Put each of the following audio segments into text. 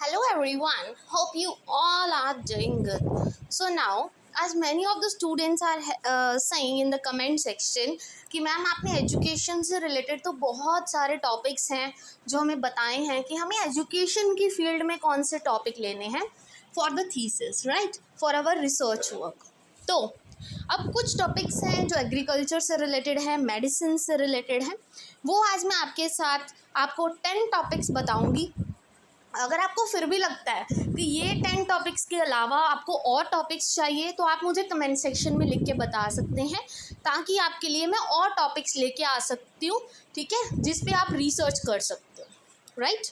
Hello everyone, hope you all are doing good. So now, as many of the students are saying in the comment section कि ma'am आपने education से related तो बहुत सारे topics हैं जो हमें बताए हैं कि हमें एजुकेशन की फील्ड में कौन से टॉपिक लेने हैं for the thesis, right, for our research work. तो अब कुछ टॉपिक्स हैं जो एग्रीकल्चर से रिलेटेड है, मेडिसिन से रिलेटेड है, वो आज मैं आपके साथ आपको 10 टॉपिक्स बताऊंगी। अगर आपको फिर भी लगता है कि ये 10 टॉपिक्स के अलावा आपको और टॉपिक्स चाहिए तो आप मुझे कमेंट सेक्शन में लिख के बता सकते हैं, ताकि आपके लिए मैं और टॉपिक्स लेके आ सकती हूँ, ठीक है, जिस पे आप रिसर्च कर सकते हो, right.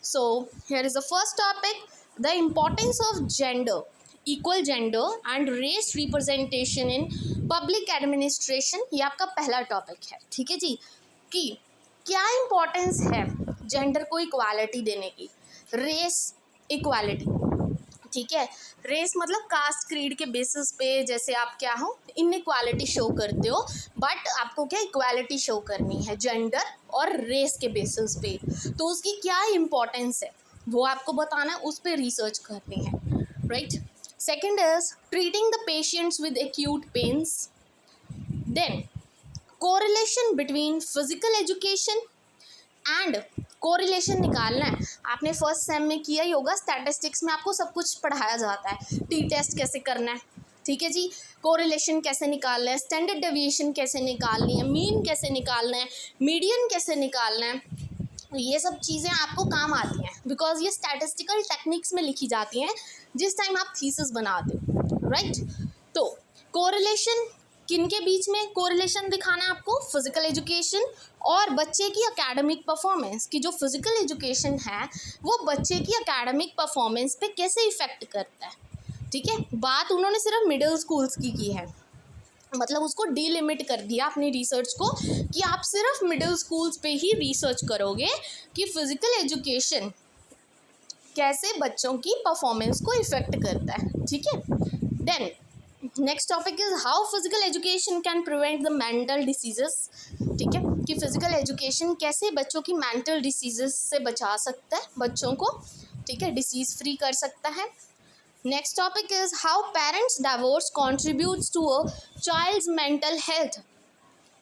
So here is the first topic, the importance of gender, equal gender and race representation in public administration. ये आपका पहला टॉपिक है, ठीक है जी, कि क्या इम्पोर्टेंस है जेंडर को इक्वालिटी देने की, रेस इक्वालिटी, ठीक है। रेस मतलब कास्ट क्रीड के बेसिस पे जैसे आप क्या हो इनइक्वालिटी शो करते हो, बट आपको क्या इक्वालिटी शो करनी है जेंडर और रेस के बेसिस पे, तो उसकी क्या इम्पोर्टेंस है वो आपको बताना है, उस पर रिसर्च करनी है, right. Second is treating the patients with acute pains, then correlation between physical education and correlation निकालना है। आपने फर्स्ट सेम में किया ही होगा, स्टैटिस्टिक्स में आपको सब कुछ पढ़ाया जाता है, टी टेस्ट कैसे करना है, ठीक है जी, कोरिलेशन कैसे निकालना है, स्टैंडर्ड डेविएशन कैसे निकालनी है, मीन कैसे निकालना है, मीडियन कैसे निकालना है, ये सब चीज़ें आपको काम आती हैं बिकॉज ये स्टैटिस्टिकल टेक्निक्स में लिखी जाती हैं जिस टाइम आप थीसिस बनाते हो, राइट। तो कोरिलेशन किन के बीच में कोरिलेशन दिखाना है आपको, फिजिकल एजुकेशन और बच्चे की एकेडमिक परफॉर्मेंस की। जो फिजिकल एजुकेशन है वो बच्चे की एकेडमिक परफॉर्मेंस पे कैसे इफेक्ट करता है, ठीक है। बात उन्होंने सिर्फ मिडिल स्कूल्स की है, मतलब उसको डीलिमिट कर दिया अपनी रिसर्च को कि आप सिर्फ मिडिल स्कूल्स पे ही रिसर्च करोगे कि फिजिकल एजुकेशन कैसे बच्चों की परफॉर्मेंस को इफेक्ट करता है, ठीक है। Then next topic is how physical education can prevent the mental diseases, ठीक है, कि फिजिकल एजुकेशन कैसे बच्चों की मेंटल डिसीजेस से बचा सकता है बच्चों को, ठीक है, डिसीज फ्री कर सकता है। Next topic is how parents divorce contributes to a child's mental health,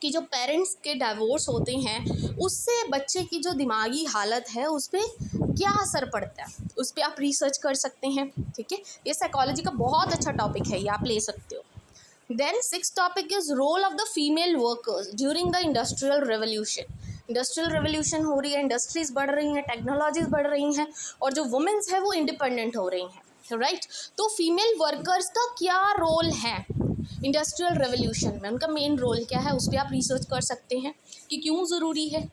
कि जो पेरेंट्स के डाइवोर्स होते हैं उससे बच्चे की जो दिमागी हालत है उस पर क्या असर पड़ता है, उस पर आप रिसर्च कर सकते हैं, ठीक है। ये साइकोलॉजी का बहुत अच्छा टॉपिक है, ये आप ले सकते हो। Then six topic is role of the female workers during the industrial revolution. Industrial revolution हो रही है, इंडस्ट्रीज बढ़ रही हैं, टेक्नोलॉजीज बढ़ रही हैं और जो वुमेन्स है वो इंडिपेंडेंट हो रही हैं, राइट। तो फीमेल वर्कर्स का क्या रोल है इंडस्ट्रियल रेवोल्यूशन में, उनका मेन रोल क्या है, उस पर आप रिसर्च कर सकते हैं कि क्यों ज़रूरी है,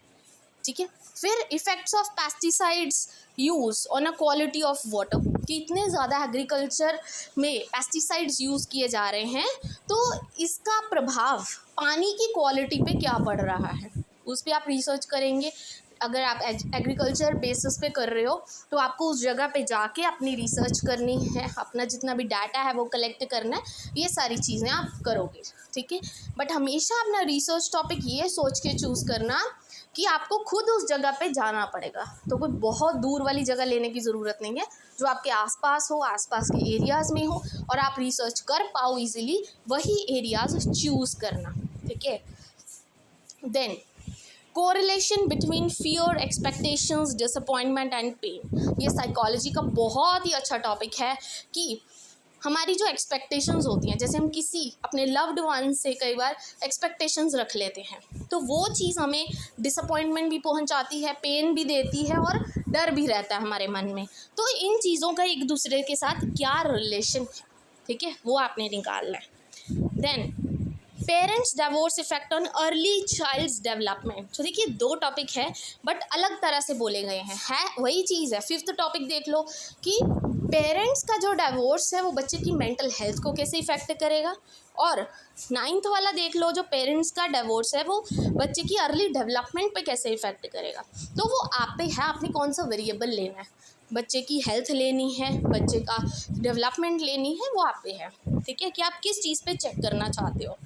ठीक है। फिर effects of pesticides use on a quality of water, कि इतने ज़्यादा एग्रीकल्चर में पेस्टिसाइड्स यूज़ किए जा रहे हैं तो इसका प्रभाव पानी की क्वालिटी पे क्या पड़ रहा है, उस पर आप रिसर्च करेंगे। अगर आप एग्रीकल्चर बेसिस पे कर रहे हो तो आपको उस जगह पे जाके अपनी रिसर्च करनी है, अपना जितना भी डाटा है वो कलेक्ट करना है, ये सारी चीज़ें आप करोगे, ठीक है। बट हमेशा अपना रिसर्च टॉपिक ये सोच के चूज़ करना कि आपको खुद उस जगह पे जाना पड़ेगा, तो कोई बहुत दूर वाली जगह लेने की ज़रूरत नहीं है, जो आपके आसपास हो, आसपास के एरियाज़ में हो और आप रिसर्च कर पाओ इजीली, वही एरियाज़ चूज़ करना, ठीक है। Then correlation between fear, expectations, disappointment and pain, ये साइकोलॉजी का बहुत ही अच्छा टॉपिक है कि हमारी जो एक्सपेक्टेशंस होती हैं, जैसे हम किसी अपने लव्ड वन से कई बार एक्सपेक्टेशंस रख लेते हैं तो वो चीज़ हमें डिसअपॉइंटमेंट भी पहुंचाती है, पेन भी देती है और डर भी रहता है हमारे मन में। तो इन चीज़ों का एक दूसरे के साथ क्या रिलेशन है, ठीक है, वो आपने निकालना है। Then parents divorce effect on early child's development, तो देखिए दो टॉपिक है बट अलग तरह से बोले गए हैं, है वही चीज़ है। फिफ्थ टॉपिक देख लो कि पेरेंट्स का जो डाइवोर्स है वो बच्चे की मेंटल हेल्थ को कैसे इफेक्ट करेगा, और नाइन्थ वाला देख लो जो पेरेंट्स का डाइवोर्स है वो बच्चे की अर्ली डेवलपमेंट पे कैसे इफेक्ट करेगा। तो वो आप पे है, आपने कौन सा वेरिएबल लेना है, बच्चे की हेल्थ लेनी है, बच्चे का डेवलपमेंट लेनी है, वो आप पे है, ठीक है, कि आप किस चीज़ पे चेक करना चाहते हो।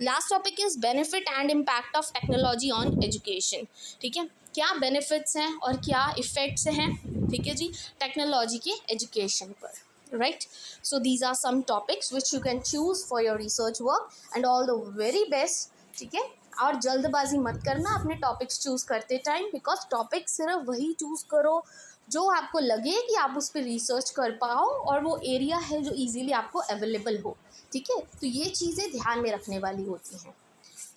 Last topic is benefit and impact of technology on education, ठीक है, क्या बेनिफिट्स हैं और क्या इफ़ेक्ट्स हैं, ठीक है जी, टेक्नोलॉजी के एजुकेशन पर, right. So these are some topics which you can choose for your research work and all the very best, ठीक है. और जल्दबाजी मत करना अपने टॉपिक्स चूज़ करते टाइम, बिकॉज टॉपिक सिर्फ वही चूज़ करो जो आपको लगे कि आप उस पर रिसर्च कर पाओ और वो एरिया है जो इजीली आपको अवेलेबल हो, ठीक है. तो ये चीज़ें ध्यान में रखने वाली होती हैं.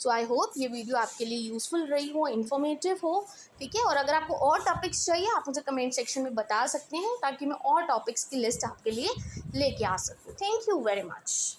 सो आई होप ये वीडियो आपके लिए यूज़फुल रही हो, इन्फॉर्मेटिव हो, ठीक है. और अगर आपको और टॉपिक्स चाहिए आप मुझे कमेंट सेक्शन में बता सकते हैं, ताकि मैं और टॉपिक्स की लिस्ट आपके लिए लेके आ सकूँ. Thank you very much.